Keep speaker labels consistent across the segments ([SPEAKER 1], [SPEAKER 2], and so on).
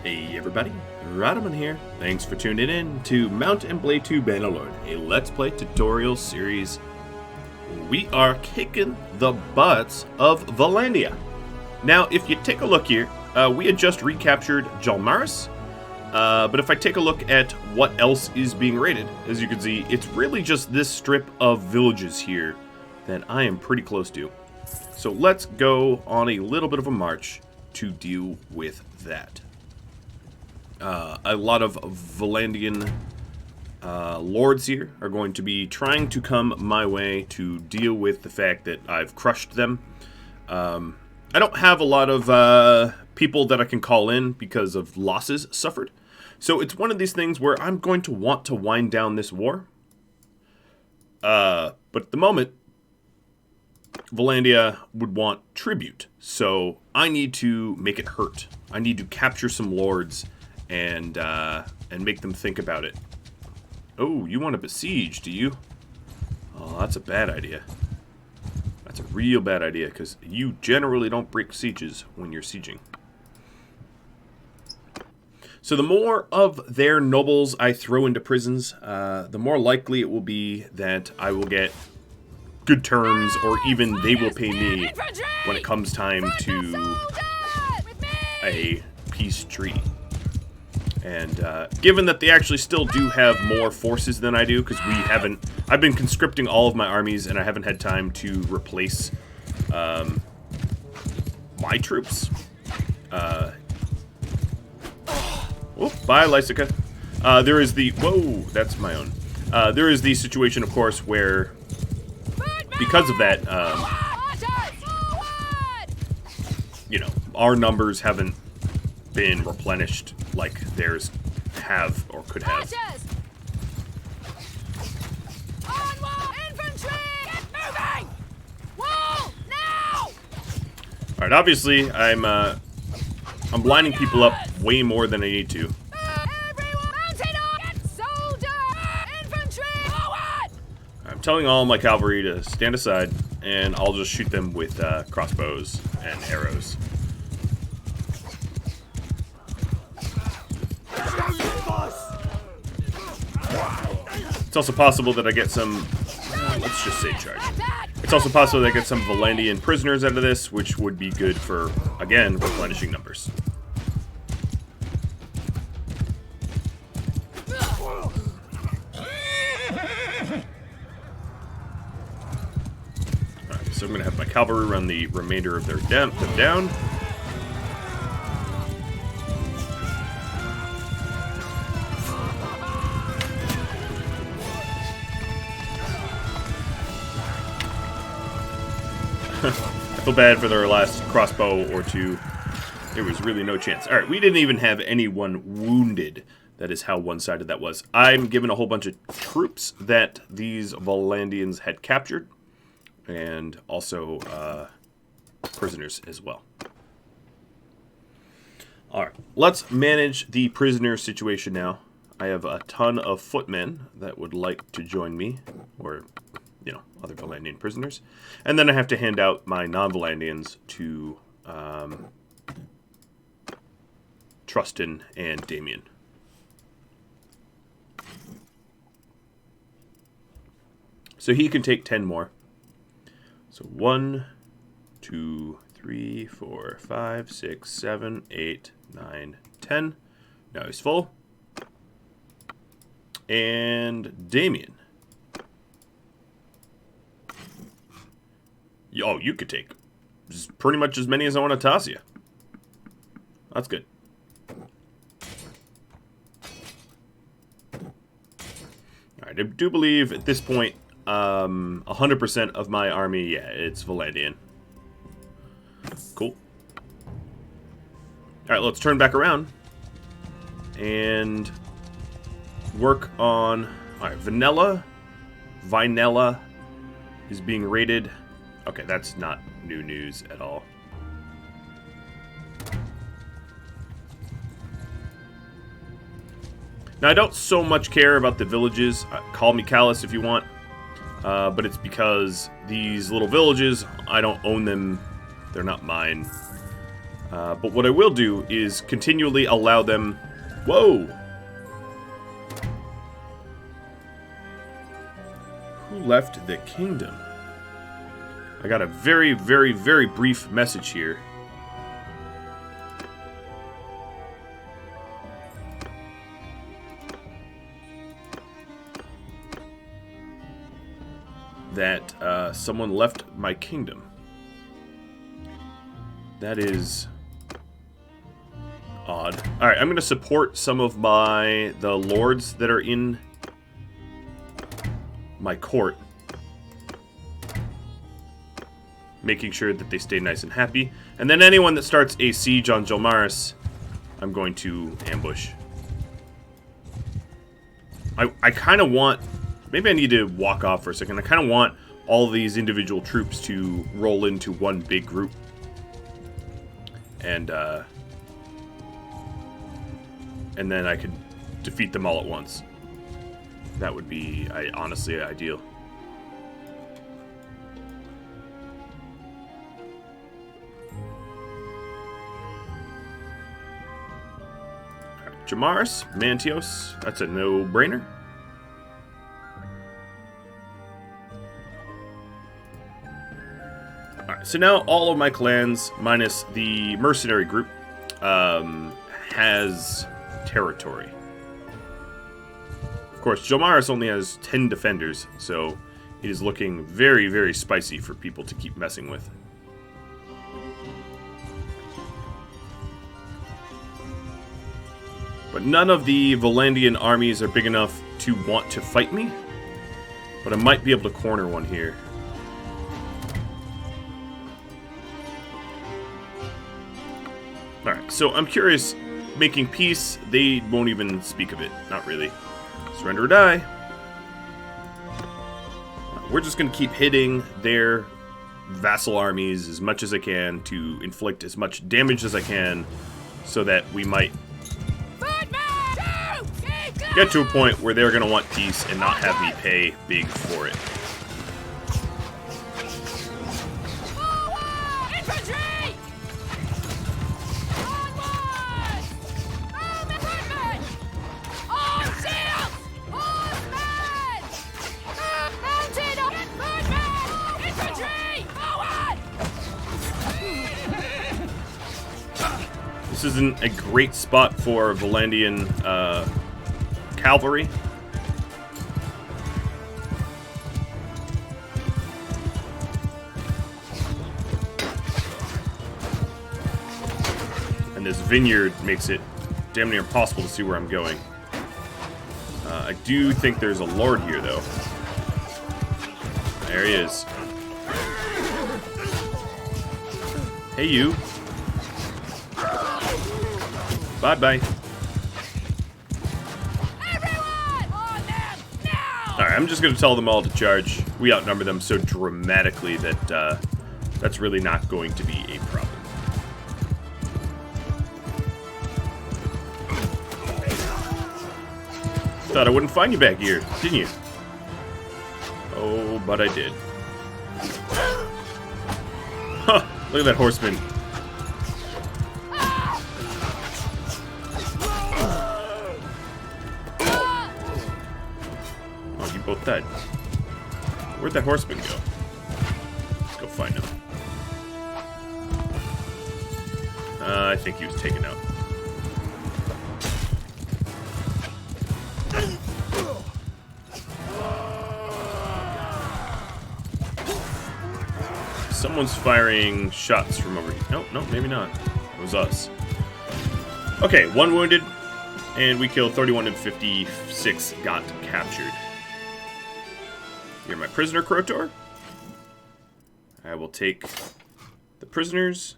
[SPEAKER 1] Hey everybody, Rhadamant here. Thanks for tuning in to Mount and Blade 2 Bannerlord, a Let's Play tutorial series. We are kicking the butts of Vlandia. Now, if you take a look here, we had just recaptured Jamar, but if I take a look at what else is being raided, as you can see, it's really just this strip of villages here that I am pretty close to. So let's go on a little bit of a march to deal with that. A lot of Vlandian lords here are going to be trying to come my way to deal with the fact that I've crushed them. I don't have a lot of people that I can call in because of losses suffered. So it's one of these things where I'm going to want to wind down this war. But at the moment, Vlandia would want tribute. So I need to make it hurt. I need to capture some lords and make them think about it. Oh, you want to besiege, do you? Oh, that's a bad idea. That's a real bad idea, because you generally don't break sieges when you're sieging. So the more of their nobles I throw into prisons, the more likely it will be that I will get good terms, or even they will pay me when it comes time to a peace treaty. And given that they actually still do have more forces than I do, because I've been conscripting all of my armies, and I haven't had time to replace my troops. Oh, bye, Lysica. There is the, whoa, that's my own. There is the situation, of course, where, because of that, you know, our numbers haven't been replenished like theirs have or could have. Alright, obviously I'm blinding people up way more than I need to. I'm telling all my cavalry to stand aside, and I'll just shoot them with crossbows and arrows. It's also possible that I get some, let's just say charge. It's also possible that I get some Vlandian prisoners out of this, which would be good for, again, replenishing numbers. Alright, so I'm going to have my cavalry run the remainder of them down. I feel bad for their last crossbow or two. There was really no chance. Alright, we didn't even have anyone wounded. That is how one-sided that was. I'm given a whole bunch of troops that these Vlandians had captured. And also prisoners as well. Alright, let's manage the prisoner situation now. I have a ton of footmen that would like to join me. Or, you know, other Vlandian prisoners. And then I have to hand out my non-Vlandians to Trustin and Damien. So he can take 10 more. So 1, 2, 3, 4, 5, 6, 7, 8, 9, 10. Now he's full. And Damien. Oh, you could take pretty much as many as I want to toss you. That's good. Alright, I do believe at this point, 100% of my army, yeah, it's Vlandian. Cool. Alright, let's turn back around and work on... Alright, Vanilla is being raided. Okay, that's not new news at all. Now, I don't so much care about the villages. Call me callous if you want. But it's because these little villages, I don't own them. They're not mine. But what I will do is continually allow them... Whoa! Who left the kingdom? I got a very, very, very brief message here. That someone left my kingdom. That is odd. Alright, I'm going to support some of the lords that are in my court. Making sure that they stay nice and happy. And then anyone that starts a siege on Jamar, I'm going to ambush. I kind of want... Maybe I need to walk off for a second. I kind of want all of these individual troops to roll into one big group. And then I could defeat them all at once. That would be, honestly, ideal. Right, Jamaris, Mantios, that's a no-brainer. So now all of my clans, minus the mercenary group, has territory. Of course, Jamar only has 10 defenders, so it is looking very, very spicy for people to keep messing with. But none of the Vlandian armies are big enough to want to fight me. But I might be able to corner one here. Alright, so I'm curious, making peace, they won't even speak of it. Not really. Surrender or die. We're just going to keep hitting their vassal armies as much as I can to inflict as much damage as I can so that we might get to a point where they're going to want peace and not have me pay big for it. This isn't a great spot for Vlandian cavalry. And this vineyard makes it damn near impossible to see where I'm going. I do think there's a lord here, though. There he is. Hey, you. Bye-bye. Alright, I'm just going to tell them all to charge. We outnumber them so dramatically that that's really not going to be a problem. Thought I wouldn't find you back here, didn't you? Oh, but I did. Huh, look at that horseman. Oh, you both died. Where'd that horseman go? Let's go find him. I think he was taken out. Someone's firing shots from over here. No, no, maybe not. It was us. Okay, 1 wounded, and we killed 31 and 56 got captured. You're my prisoner, Krotor. I will take the prisoners.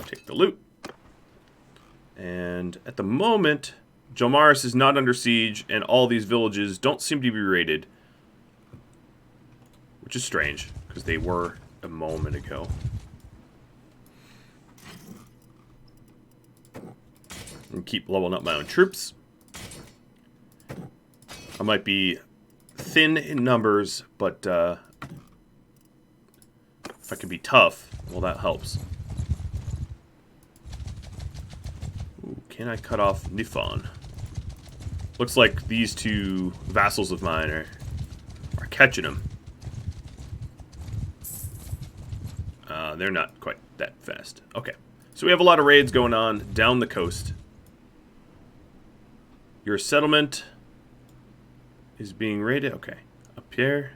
[SPEAKER 1] Take the loot. And at the moment, Jomaris is not under siege, and all these villages don't seem to be raided. Which is strange, because they were a moment ago. And keep leveling up my own troops. I might be thin in numbers, but if If I can be tough, well, that helps. Ooh, can I cut off Nifon? Looks like these two vassals of mine are catching him. They're not quite that fast. Okay. So we have a lot of raids going on down the coast. Your settlement is being raided. Okay. Up here.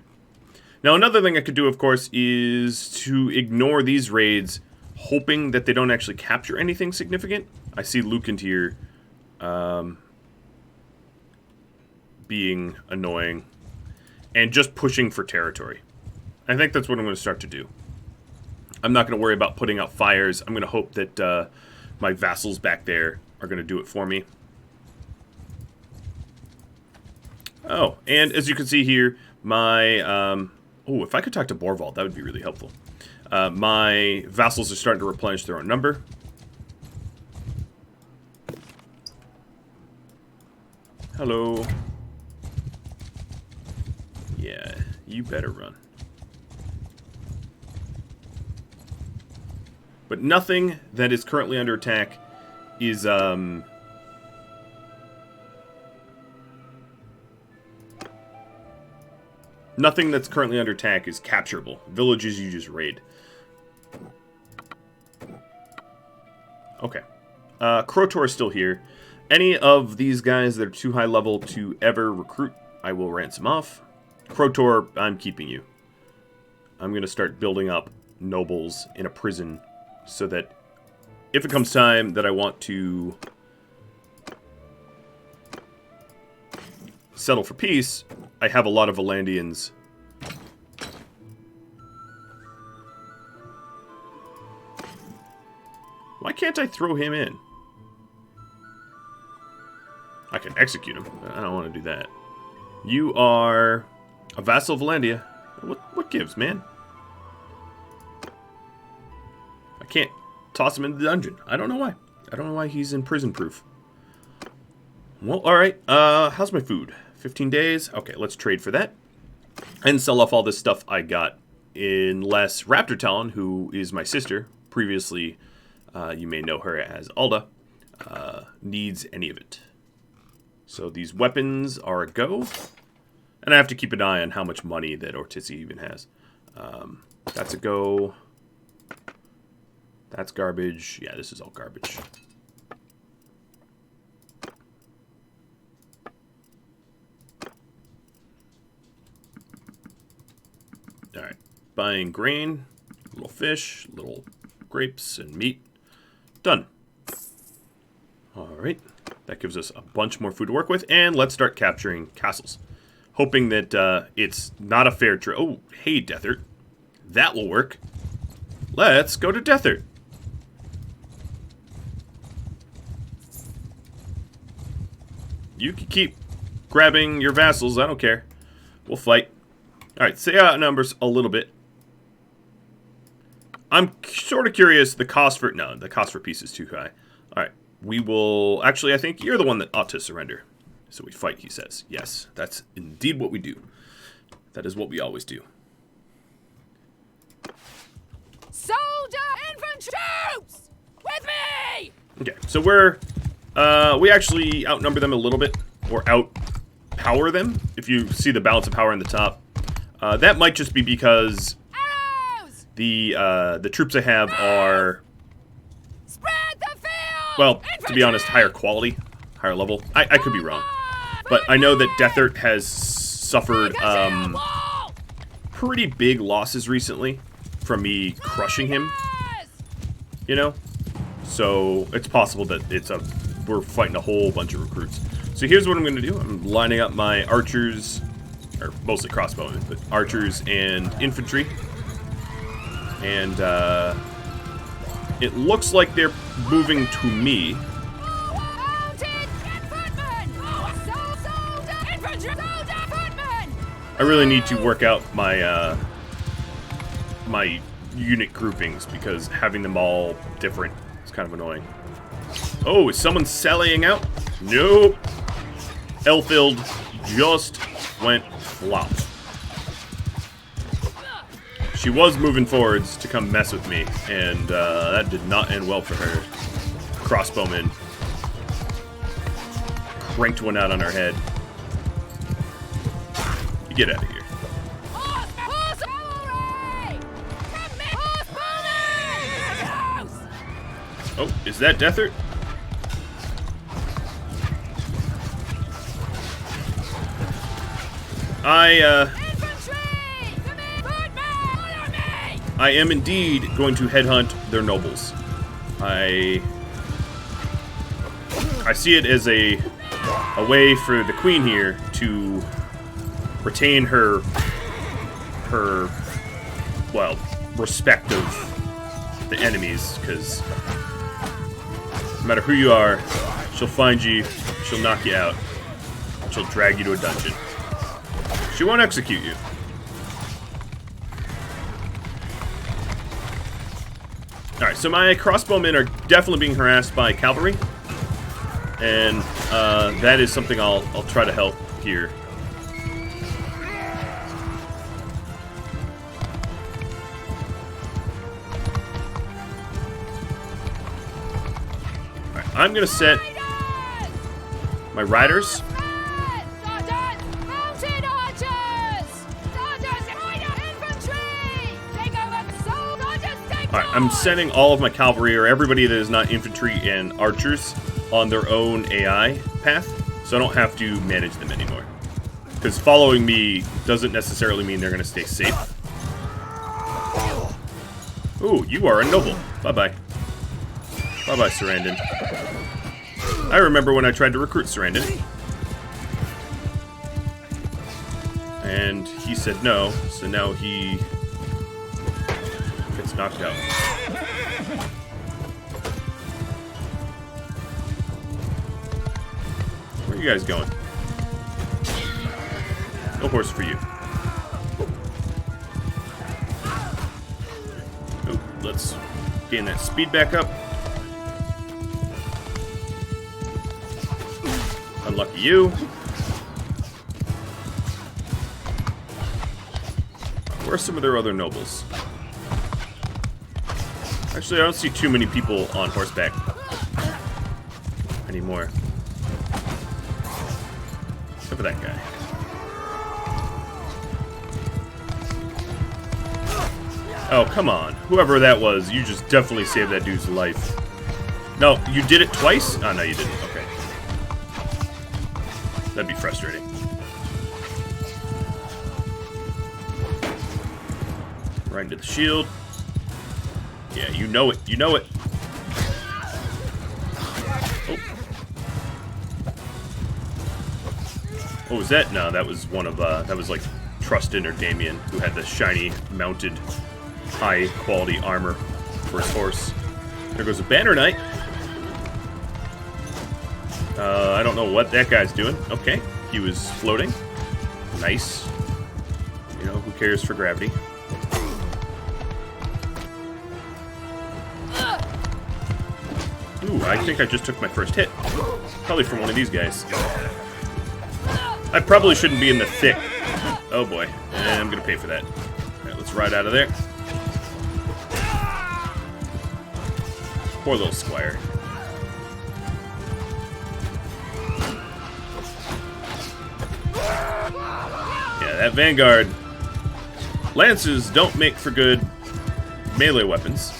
[SPEAKER 1] Now, another thing I could do, of course, is to ignore these raids, hoping that they don't actually capture anything significant. I see Lucan here being annoying. And just pushing for territory. I think that's what I'm going to start to do. I'm not going to worry about putting out fires. I'm going to hope that my vassals back there are going to do it for me. Oh, and as you can see here, my... oh, if I could talk to Borvald, that would be really helpful. My vassals are starting to replenish their own number. Hello. Yeah, you better run. But nothing that is currently under attack is, nothing that's currently under attack is capturable. Villages you just raid. Okay. Krotor is still here. Any of these guys that are too high level to ever recruit, I will ransom off. Krotor, I'm keeping you. I'm going to start building up nobles in a prison so that if it comes time that I want to settle for peace, I have a lot of Vlandians. Why can't I throw him in? I can execute him. I don't want to do that. You are a vassal of Vlandia. What gives, man? I can't toss him into the dungeon. I don't know why. I don't know why he's in prison proof. Well, alright. How's my food? 15 days? Okay, let's trade for that. And sell off all this stuff I got. Unless Raptor Talon, who is my sister, previously you may know her as Alda, needs any of it. So these weapons are a go. And I have to keep an eye on how much money that Ortiz even has. That's a go. That's garbage. Yeah, this is all garbage. Alright. Buying grain, little fish, little grapes, and meat. Done. Alright. That gives us a bunch more food to work with. And let's start capturing castles. Hoping that it's not a fair trade. Oh, hey, Derthert. That will work. Let's go to Derthert. You can keep grabbing your vassals. I don't care. We'll fight. Alright, say outnumbers a little bit. I'm sort of curious. The cost for... No, the cost for peace is too high. Alright, we will... Actually, I think you're the one that ought to surrender. So we fight, he says. Yes, that's indeed what we do. That is what we always do.
[SPEAKER 2] Soldier infantry troops! With me!
[SPEAKER 1] Okay, so we actually outnumber them a little bit. Or outpower them. If you see the balance of power in the top. That might just be because the troops I have are...
[SPEAKER 2] Spread the field!
[SPEAKER 1] Well, to be honest, higher quality. Higher level. I could be wrong. But I know that Derthert has suffered pretty big losses recently from me crushing him. You know? So it's possible that we're fighting a whole bunch of recruits. So here's what I'm going to do. I'm lining up my archers, or mostly crossbowmen, but archers and infantry. And it looks like they're moving to me. I really need to work out my my unit groupings because having them all different is kind of annoying. Oh, is someone sallying out? Nope. Elfield just went flop. She was moving forwards to come mess with me, and that did not end well for her. Crossbowman cranked one out on her head. You get out of here. Oh, is that Derthert? I am indeed going to headhunt their nobles. I see it as a way for the queen here to retain her well, respect of the enemies, because no matter who you are, she'll find you, she'll knock you out, she'll drag you to a dungeon. She won't execute you. Alright, so my crossbowmen are definitely being harassed by cavalry. And that is something I'll try to help here. Alright, I'm gonna set my riders. Alright, I'm sending all of my cavalry, or everybody that is not infantry and archers, on their own AI path, so I don't have to manage them anymore. Because following me doesn't necessarily mean they're going to stay safe. Ooh, you are a noble. Bye-bye. Bye-bye, Sarandon. I remember when I tried to recruit Sarandon. And he said no, so now he gets knocked out. Where are you guys going? No horse for you. Oh, let's gain that speed back up. Unlucky you. Where are some of their other nobles? Actually, I don't see too many people on horseback anymore. Except for that guy. Oh, come on. Whoever that was, you just definitely saved that dude's life. No, you did it twice? Oh, no, you didn't. Okay. That'd be frustrating. Right into the shield. Yeah, you know it. You know it. Oh. What was that? No, that was one of, that was like Trustin or Damien, who had the shiny, mounted, high-quality armor for his horse. There goes a Banner Knight. I don't know what that guy's doing. Okay, he was floating. Nice. You know, who cares for gravity? Ooh, I think I just took my first hit. Probably from one of these guys. I probably shouldn't be in the thick. Oh boy, and I'm gonna pay for that. Alright, let's ride out of there. Poor little squire. Yeah, that vanguard. Lances don't make for good melee weapons.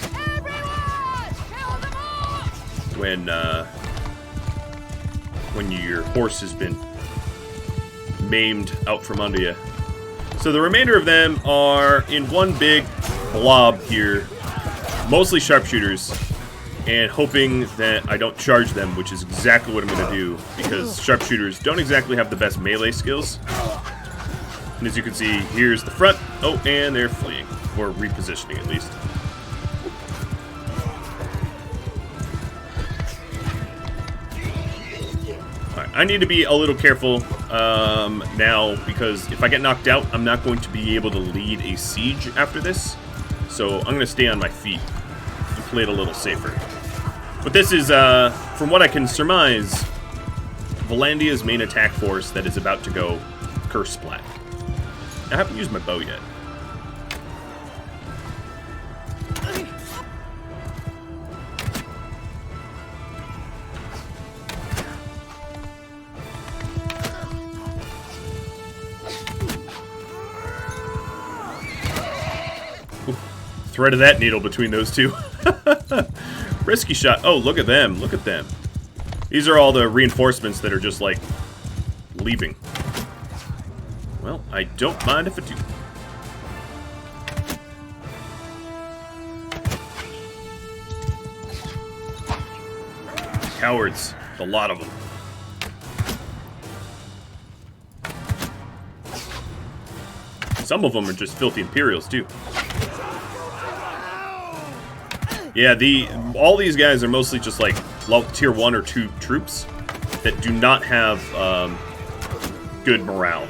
[SPEAKER 1] When your horse has been maimed out from under you. So the remainder of them are in one big blob here, mostly sharpshooters, and hoping that I don't charge them, which is exactly what I'm going to do, because sharpshooters don't exactly have the best melee skills. And as you can see, here's the front. Oh, and they're fleeing, or repositioning at least. I need to be a little careful now, because if I get knocked out, I'm not going to be able to lead a siege after this. So I'm going to stay on my feet and play it a little safer. But this is, from what I can surmise, Vlandia's main attack force that is about to go curse splat. I haven't used my bow yet. thread of that needle between those two. Risky shot. Oh, look at them. Look at them. These are all the reinforcements that are just, like, leaving. Well, I don't mind if I do. Cowards. A lot of them. Some of them are just filthy Imperials, too. Yeah, all these guys are mostly just, like, tier 1 or 2 troops that do not have good morale.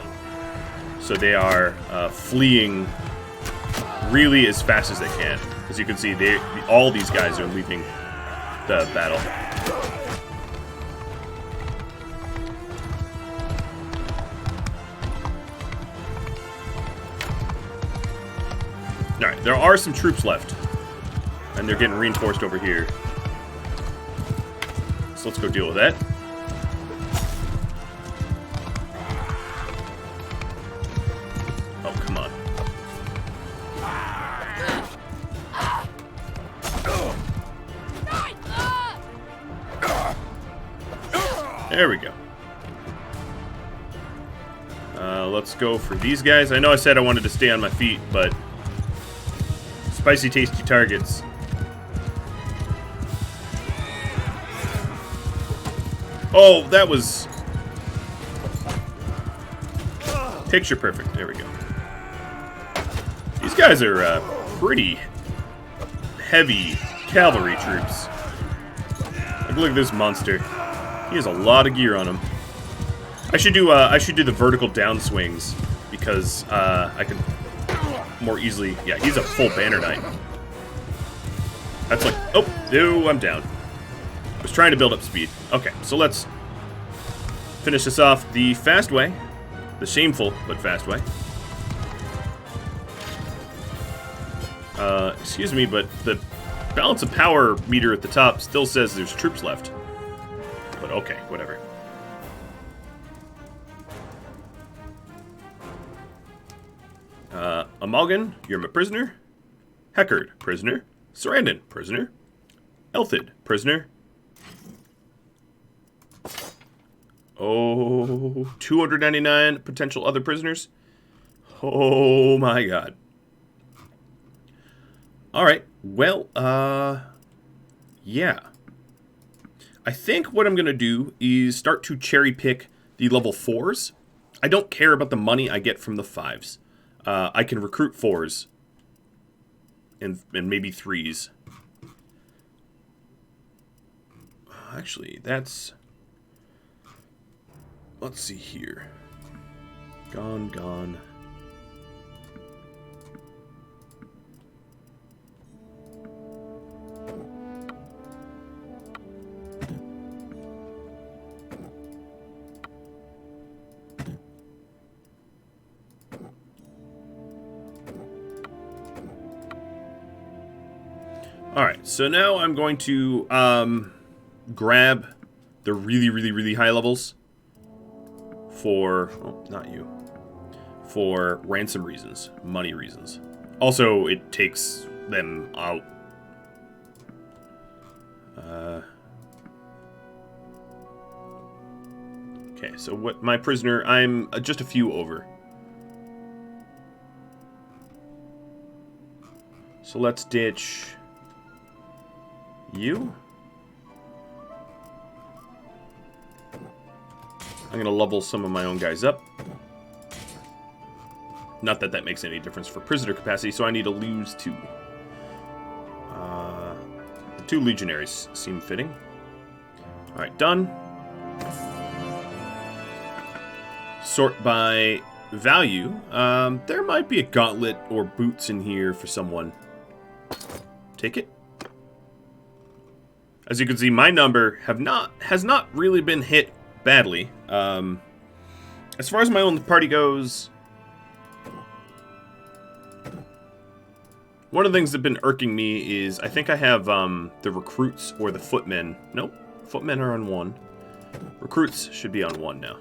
[SPEAKER 1] So they are fleeing really as fast as they can. As you can see, all these guys are leaving the battle. Alright, there are some troops left. And they're getting reinforced over here. So let's go deal with that. Oh, come on. There we go. Let's go for these guys. I know I said I wanted to stay on my feet, but spicy, tasty targets. Oh, that was picture perfect. There we go. These guys are pretty heavy cavalry troops. Like, look at this monster. He has a lot of gear on him. I should do the vertical downswings because I can more easily. Yeah, he's a full banner knight. That's like, oh, I'm down. I was trying to build up speed. Okay, so let's finish this off the fast way. The shameful, but fast way. Excuse me, but the balance of power meter at the top still says there's troops left. But okay, whatever. Amalgan, you're my prisoner. Heckard, prisoner. Sarandon, prisoner. Elthid, prisoner. Oh, 299 potential other prisoners. Oh my god. Alright, well, yeah. I think what I'm going to do is start to cherry pick the level 4s. I don't care about the money I get from the 5s. I can recruit 4s. And maybe 3s. Actually, that's... Let's see here. Gone. Alright, so now I'm going to grab the really high levels for, oh, not you, for ransom reasons, money reasons. Also, it takes them out. Okay, so what, my prisoner, I'm just a few over. So let's ditch you. I'm going to level some of my own guys up. Not that that makes any difference for prisoner capacity, so I need to lose 2. The 2 legionaries seem fitting. Alright, done. Sort by value. There might be a gauntlet or boots in here for someone. Take it. As you can see, my number has not really been hit badly. As far as my own party goes, one of the things that's been irking me is I think I have the recruits or the footmen. Nope, footmen are on 1. Recruits should be on 1 now.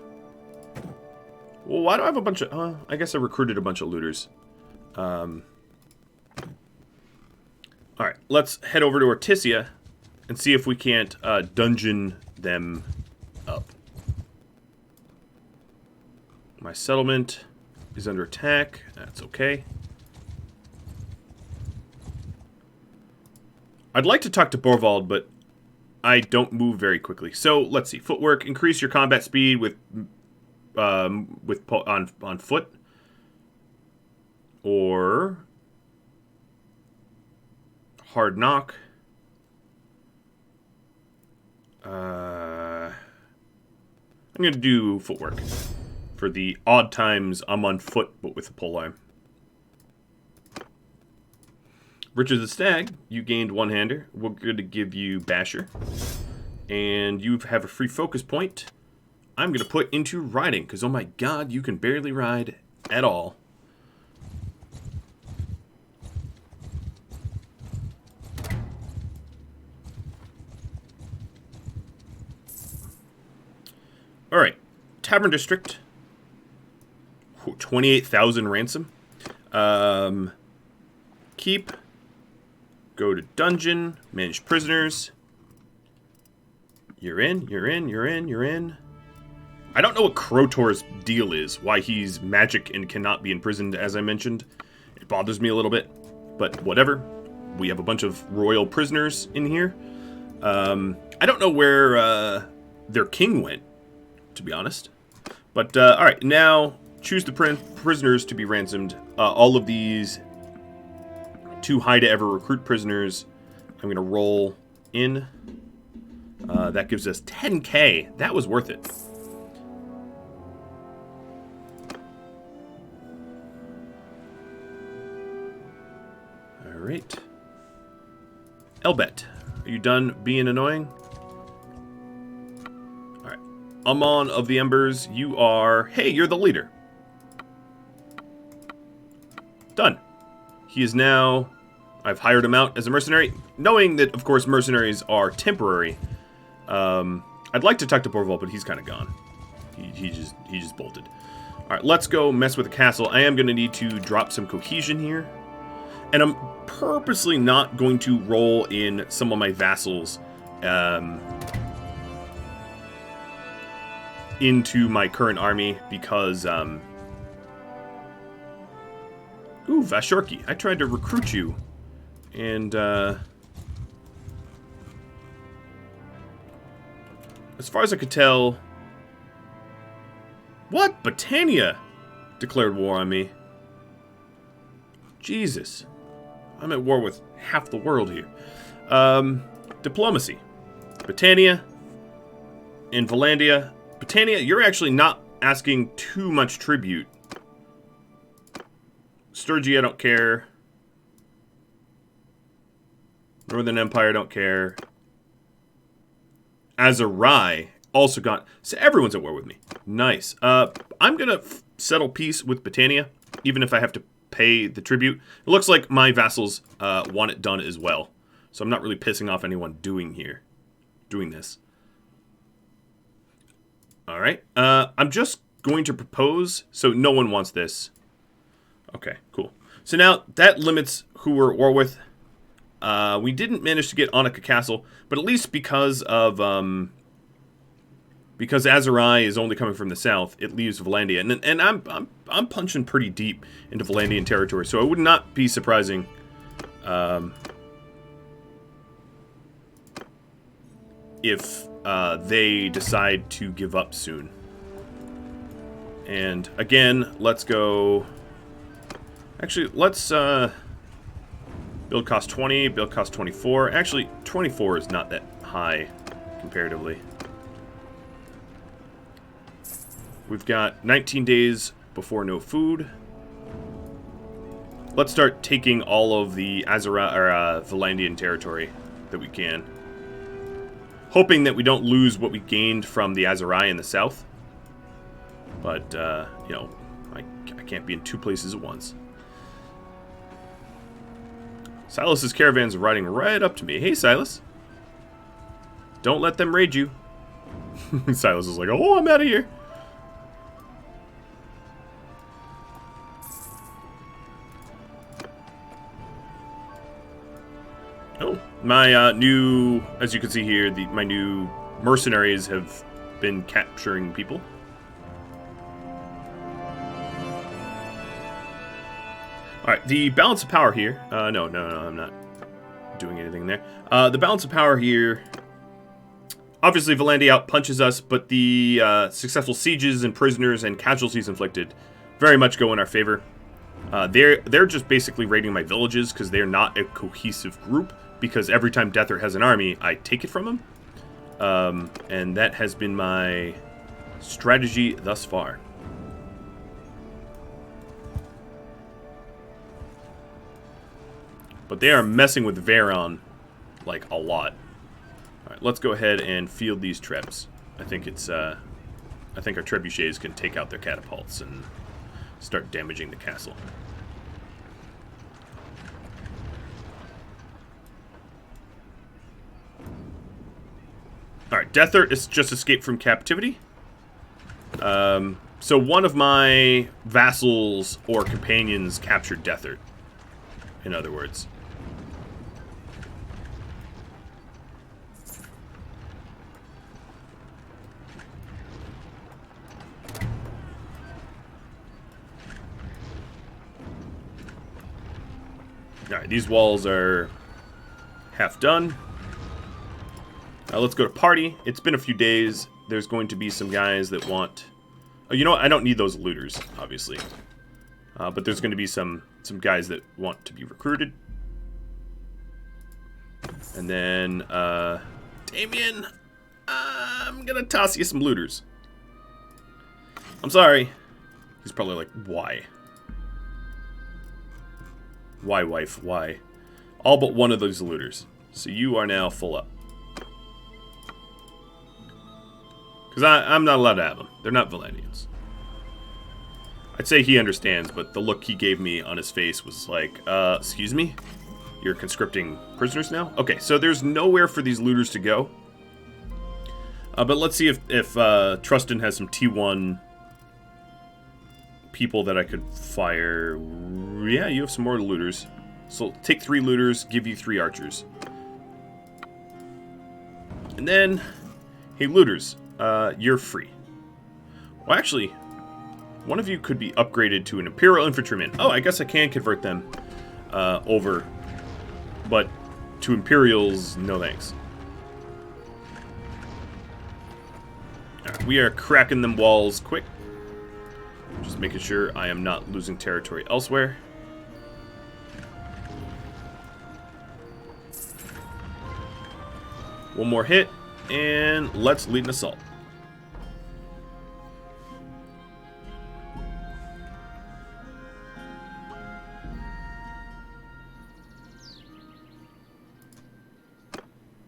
[SPEAKER 1] Well, why do I have a bunch of... I guess I recruited a bunch of looters. let's head over to Ortisia and see if we can't dungeon them up. My settlement is under attack. That's okay. I'd like to talk to Borvald, but I don't move very quickly. So let's see. Footwork: increase your combat speed on foot, or hard knock. I'm gonna do footwork for the odd times I'm on foot, but with a polearm. Richard the Stag, you gained one-hander. We're going to give you Basher. And you have a free focus point. I'm going to put into riding, because oh my god, you can barely ride at all. Alright, Tavern District. 28,000 ransom. Keep. Go to dungeon, manage prisoners. You're in, you're in, you're in, you're in. I don't know what Krotor's deal is, why he's magic and cannot be imprisoned, as I mentioned. It bothers me a little bit, but whatever. We have a bunch of royal prisoners in here. I don't know where their king went, to be honest. But, alright, now choose the prisoners to be ransomed. All of these too high to ever recruit prisoners. I'm going to roll in. That gives us 10k. That was worth it. Alright. Elbet, are you done being annoying? Alright. Amon of the Embers, you are... Hey, you're the leader. Done. He is now... I've hired him out as a mercenary, knowing that, of course, mercenaries are temporary. I'd like to talk to Borval, but he's kind of gone. He just bolted. All right, let's go mess with the castle. I am going to need to drop some cohesion here, and I'm purposely not going to roll in some of my vassals into my current army because. Ooh, Vashorki, I tried to recruit you. And, as far as I could tell... What? Britannia declared war on me. Jesus. I'm at war with half the world here. Diplomacy. Britannia and Vlandia. Britannia, you're actually not asking too much tribute. Sturgy, I don't care. Northern Empire, don't care. Azarai also got... So everyone's at war with me. Nice. I'm going to settle peace with Britannia, even if I have to pay the tribute. It looks like my vassals want it done as well. So I'm not really pissing off anyone doing this. Alright. I'm just going to propose, so no one wants this. Okay, cool. So now that limits who we're at war with. We didn't manage to get Annika Castle, but at least because Azarai is only coming from the south, it leaves Vlandia, and I'm punching pretty deep into Vlandian territory, so it would not be surprising if they decide to give up soon. And again, let's go. Actually, let's build cost 20, build cost 24. Actually, 24 is not that high comparatively. We've got 19 days before no food. Let's start taking all of the Vlandian territory that we can. Hoping that we don't lose what we gained from the Azarai in the south. But, you know, I can't be in two places at once. Silas's caravans are riding right up to me. Hey, Silas. Don't let them raid you. Silas is like, oh, I'm out of here. My new, as you can see here, my new mercenaries have been capturing people. Alright, the balance of power here. No, I'm not doing anything there. The balance of power here. Obviously, Vlandia out-punches us, but the successful sieges and prisoners and casualties inflicted very much go in our favor. They're just basically raiding my villages because they're not a cohesive group, because every time Derthert has an army, I take it from him. And that has been my strategy thus far. But they are messing with Veron, like, a lot. Alright, let's go ahead and field these trebs. I think it's, I think our trebuchets can take out their catapults and start damaging the castle. Alright, Derthert is just escaped from captivity. So one of my vassals or companions captured Derthert, in other words. Alright, these walls are half done. Let's go to party. It's been a few days. There's going to be some guys that want... Oh, you know what? I don't need those looters, obviously. But there's going to be some guys that want to be recruited. And then, Damien, I'm going to toss you some looters. I'm sorry. He's probably like, why? Why, wife? Why? All but one of those looters. So you are now full up. Because I'm not allowed to have them. They're not Vlandians. I'd say he understands, but the look he gave me on his face was like, excuse me? You're conscripting prisoners now? Okay, so there's nowhere for these looters to go. But let's see if Trustin has some T1 people that I could fire. Yeah, you have some more looters. So take 3 looters, give you 3 archers. And then, hey looters, you're free. Well, actually, one of you could be upgraded to an Imperial Infantryman. Oh, I guess I can convert them over. But to Imperials, no thanks. Alright, we are cracking them walls quick. Just making sure I am not losing territory elsewhere. One more hit, and let's lead an assault.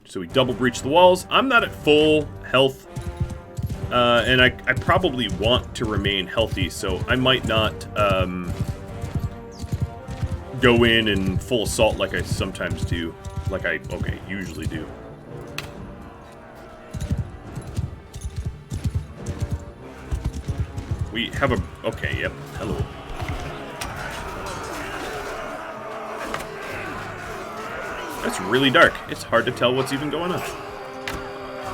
[SPEAKER 1] So we double breach the walls. I'm not at full health. And I probably want to remain healthy, so I might not go in and full assault like I sometimes do. Like I, usually do. We have a... Okay, yep. Hello. That's really dark. It's hard to tell what's even going on.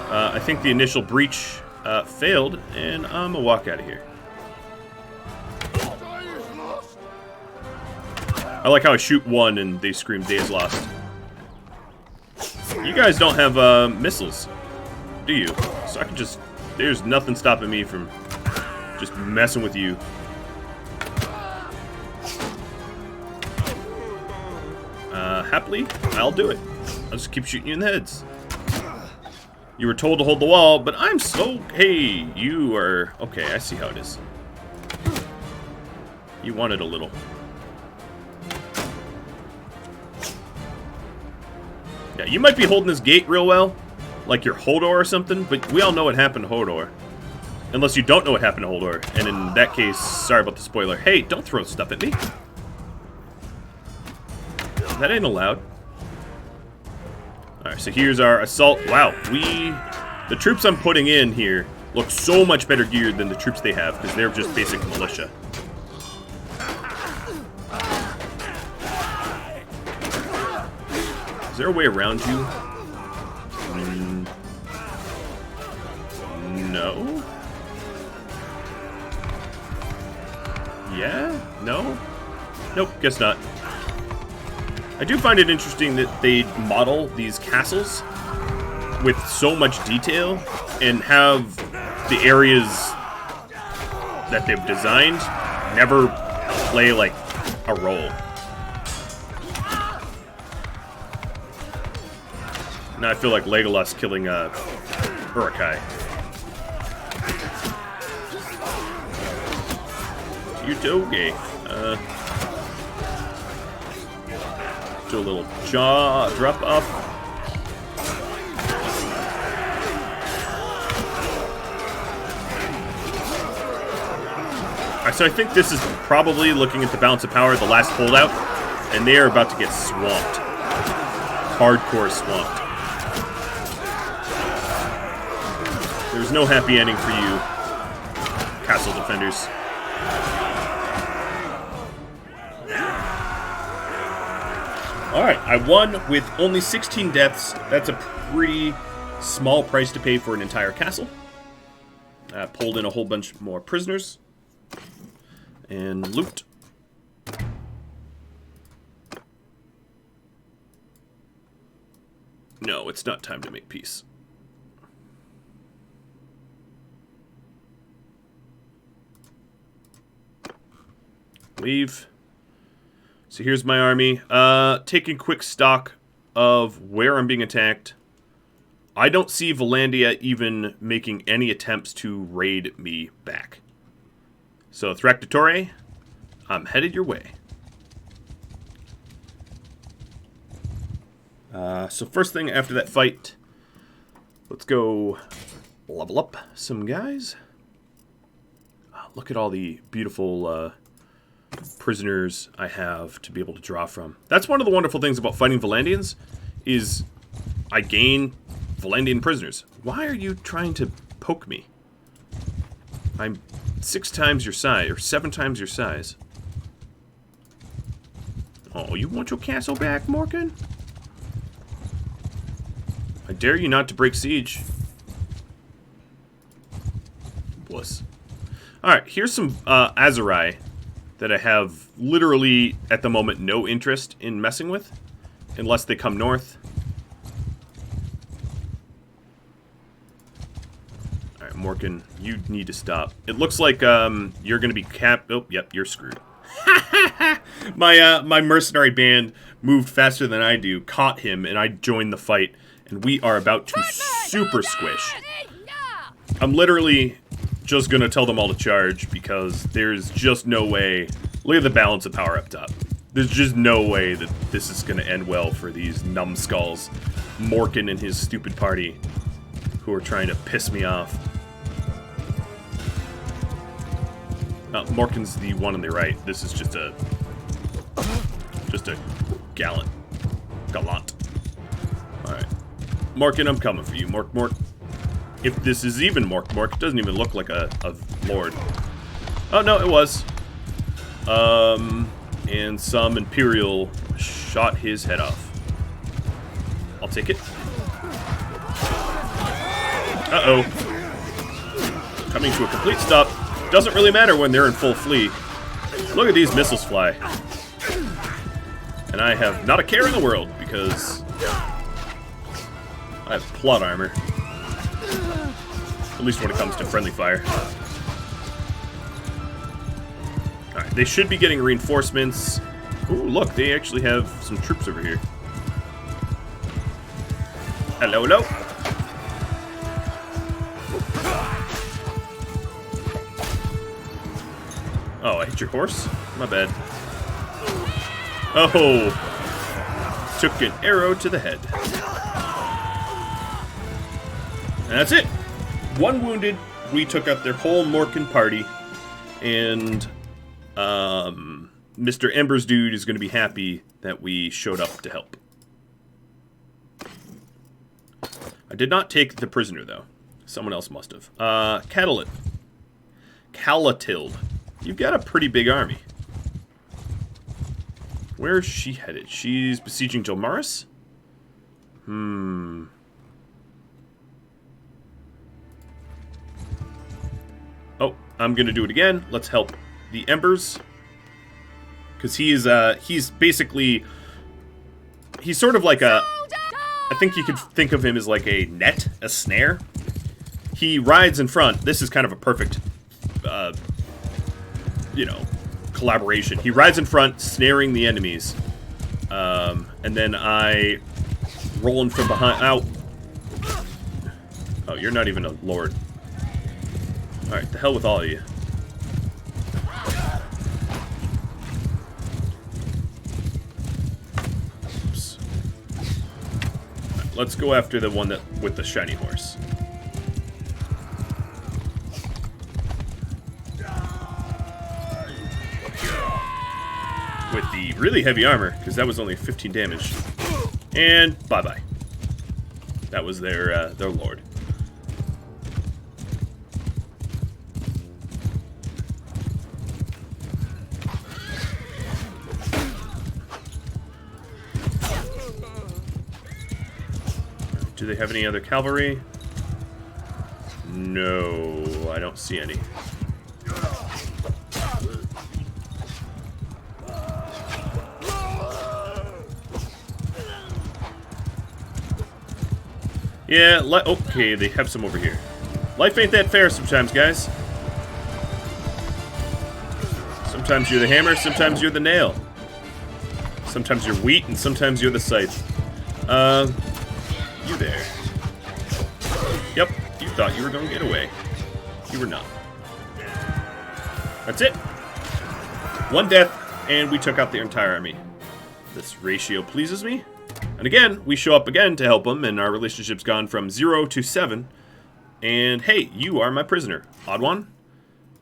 [SPEAKER 1] I think the initial breach failed, and I'm gonna walk out of here. I like how I shoot one and they scream, "Day is lost." You guys don't have missiles, do you? So I can just... There's nothing stopping me from just messing with you. Happily, I'll do it. I'll just keep shooting you in the heads. You were told to hold the wall, but I'm so... Hey, you are... Okay, I see how it is. You wanted a little. Yeah, you might be holding this gate real well, like you're Hodor or something, but we all know what happened to Hodor. Unless you don't know what happened to Hodor, and in that case, sorry about the spoiler. Hey, don't throw stuff at me. That ain't allowed. Alright, so here's our assault. Wow, the troops I'm putting in here look so much better geared than the troops they have, because they're just basic militia. Is there a way around you? No? Yeah? No? Nope, guess not. I do find it interesting that they model these castles with so much detail and have the areas that they've designed never play like a role. Now I feel like Legolas killing Urukai. Utoge. Do a little jaw drop off. Alright, so I think this is probably, looking at the balance of power, the last holdout, and they are about to get swamped. Hardcore swamped. There's no happy ending for you, castle defenders. Alright, I won with only 16 deaths. That's a pretty small price to pay for an entire castle. Pulled in a whole bunch more prisoners. And loot. No, it's not time to make peace. Leave. So here's my army. Taking quick stock of where I'm being attacked. I don't see Vlandia even making any attempts to raid me back. So Thractatore, I'm headed your way. So first thing after that fight, let's go level up some guys. Look at all the beautiful prisoners I have to be able to draw from. That's one of the wonderful things about fighting Vlandians, is I gain Vlandian prisoners. Why are you trying to poke me? I'm 6 times your size, or 7 times your size. Oh, you want your castle back, Morgan? I dare you not to break siege. Wuss. Alright, here's some Azurai that I have literally, at the moment, no interest in messing with, unless they come north. Alright, Morgan, you need to stop. It looks like you're going to be capped. Oh, yep, you're screwed. My mercenary band moved faster than I do, caught him, and I joined the fight, and we are about to super squish. I'm literally just going to tell them all to charge, because there's just no way. Look at the balance of power up top. There's just no way that this is going to end well for these numbskulls, Morkan and his stupid party, who are trying to piss me off. Morkan's the one on the right. This is just a gallant. Alright. Morkan, I'm coming for you. Mork. If this is even Mork, it doesn't even look like a lord. Oh, no, it was. And some Imperial shot his head off. I'll take it. Uh-oh. Coming to a complete stop. Doesn't really matter when they're in full flee. Look at these missiles fly. And I have not a care in the world, because I have plot armor. At least when it comes to friendly fire. Alright, they should be getting reinforcements. Ooh, look, they actually have some troops over here. Hello, hello. Oh, I hit your horse? My bad. Oh! Took an arrow to the head. And that's it! 1 wounded, we took out their whole Morkan party, and Mr. Ember's dude is going to be happy that we showed up to help. I did not take the prisoner, though. Someone else must have. Calatild. You've got a pretty big army. Where is she headed? She's besieging Jamaris? Oh, I'm gonna do it again. Let's help the Embers. Because he's basically... He's sort of like a... I think you could think of him as like a net, a snare. He rides in front. This is kind of a perfect, you know, collaboration. He rides in front, snaring the enemies. And then I roll in from behind. Ow. Oh, you're not even a lord. Alright, the hell with all of you. Oops. Right, let's go after the one that with the shiny horse. With the really heavy armor, because that was only 15 damage. And bye-bye. That was their lord. Do they have any other cavalry? No, I don't see any. Yeah, okay, they have some over here. Life ain't that fair sometimes, guys. Sometimes you're the hammer, sometimes you're the nail. Sometimes you're wheat, and sometimes you're the scythe. You there. Yep, you thought you were going to get away. You were not. That's it. One death, and we took out their entire army. This ratio pleases me. And again, we show up again to help them, and our relationship's gone from 0 to 7. And hey, you are my prisoner. Odd one.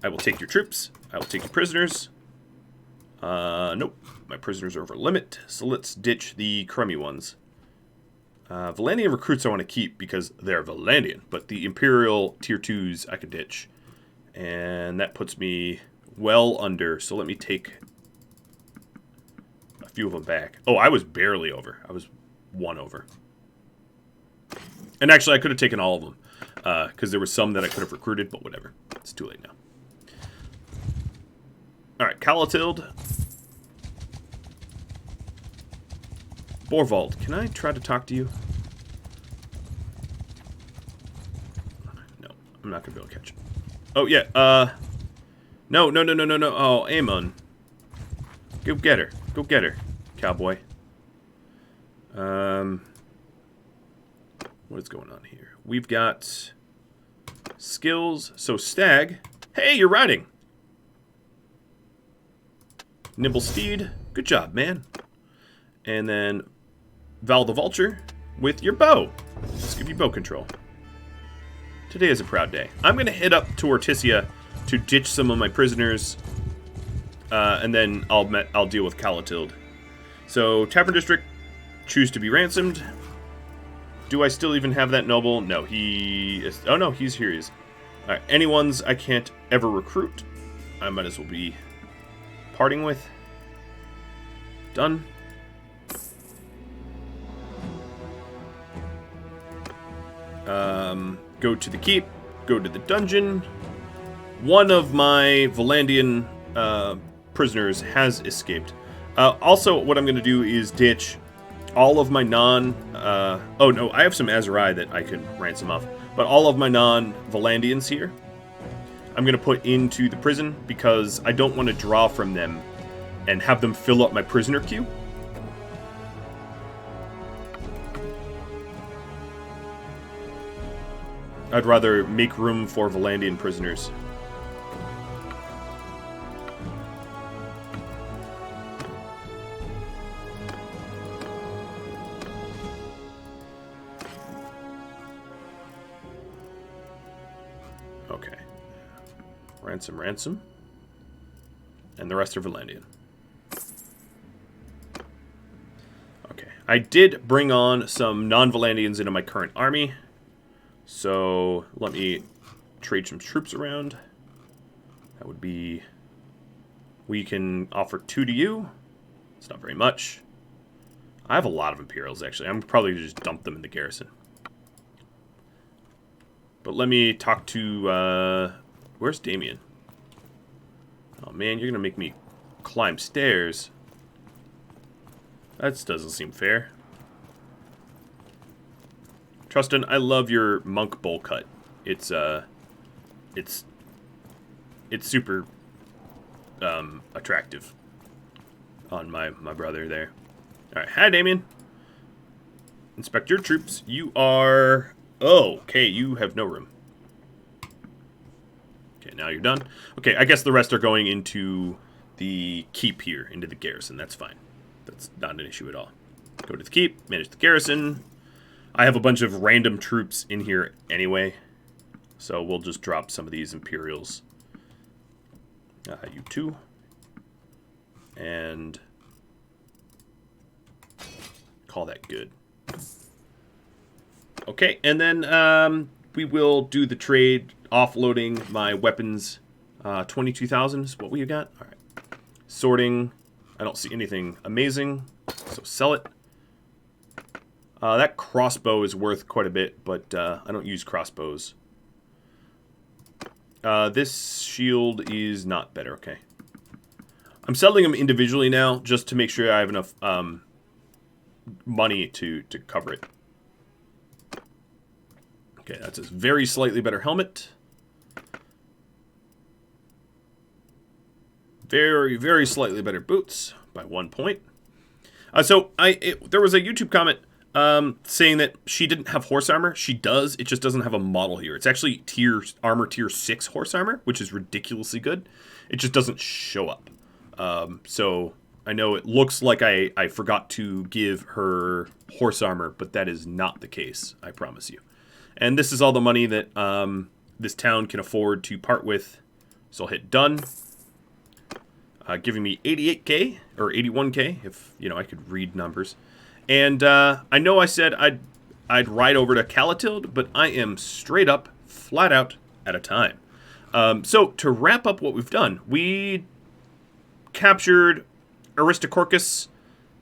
[SPEAKER 1] I will take your troops. I will take your prisoners. Nope. My prisoners are over limit, so let's ditch the crummy ones. Vlandian recruits I want to keep because they're Vlandian, but the Imperial Tier 2s I could ditch. And that puts me well under, so let me take a few of them back. Oh, I was barely over. I was 1 over. And actually, I could have taken all of them, because there were some that I could have recruited, but whatever. It's too late now. Alright, Calotilde. Borvald, can I try to talk to you? No, I'm not going to be able to catch it. Oh, yeah, No. Oh, Amon. Go get her. Go get her, cowboy. What is going on here? We've got skills. So, Stag. Hey, you're riding. Nimble Steed. Good job, man. And then Val the Vulture with your bow. Let's give you bow control. Today is a proud day. I'm going to head up to Ortisia to ditch some of my prisoners. And then I'll deal with Calotilde. So, Tavern District, choose to be ransomed. Do I still even have that noble? No, he is... Oh, no, he's here. He is. Alright, any ones I can't ever recruit, I might as well be parting with. Done. Go to the keep. Go to the dungeon. One of my Vlandian prisoners has escaped. Also, what I'm going to do is ditch all of my oh, no, I have some Azurai that I can ransom off. But all of my non-Vlandians here, I'm going to put into the prison because I don't want to draw from them and have them fill up my prisoner queue. I'd rather make room for Vlandian prisoners. Okay. Ransom. And the rest are Vlandian. Okay. I did bring on some non-Vlandians into my current army. So, let me trade some troops around. That would be... We can offer 2 to you. It's not very much. I have a lot of Imperials, actually. I'm probably going to just dump them in the garrison. But let me talk to, where's Damien? Oh, man, you're going to make me climb stairs. That doesn't seem fair. Trustin, I love your monk bowl cut. It's super, attractive on my brother there. Alright, hi, Damien. Inspect your troops. You are... Oh, okay, you have no room. Okay, now you're done. Okay, I guess the rest are going into the keep here, into the garrison. That's fine. That's not an issue at all. Go to the keep, manage the garrison. I have a bunch of random troops in here anyway, so we'll just drop some of these Imperials. You two. And call that good. Okay, and then we will do the trade, offloading my weapons. 22,000 is what we got. All right. Sorting. I don't see anything amazing, so sell it. That crossbow is worth quite a bit, but I don't use crossbows. This shield is not better. Okay. I'm selling them individually now, just to make sure I have enough money to cover it. Okay, that's a very slightly better helmet. Very, very slightly better boots by 1 point. So there was a YouTube comment saying that she didn't have horse armor. She does. It just doesn't have a model here. It's actually armor tier 6 horse armor, which is ridiculously good. It just doesn't show up. So I know it looks like I forgot to give her horse armor, but that is not the case, I promise you. And this is all the money that this town can afford to part with. So I'll hit done. Giving me 88k, or 81k, if, you know, I could read numbers. And I know I said I'd ride over to Calatild, but I am straight up, flat out, out of time. So to wrap up what we've done, we captured Aristocorcus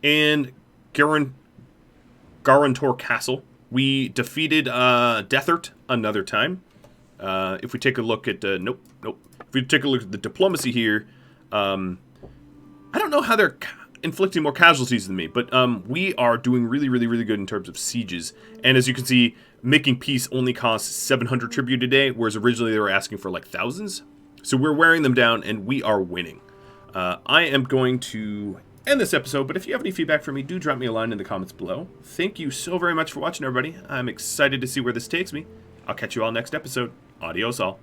[SPEAKER 1] and Garantor Castle. We defeated Derthert another time. If we take a look at... Nope. If we take a look at the diplomacy here, I don't know how they're inflicting more casualties than me, but we are doing really, really, really good in terms of sieges. And as you can see, making peace only costs 700 tribute a day, whereas originally they were asking for like thousands. So we're wearing them down, and we are winning. I am going to end this episode, but if you have any feedback for me, do drop me a line in the comments below. Thank you so very much for watching, everybody. I'm excited to see where this takes me. I'll catch you all next episode. Adios all.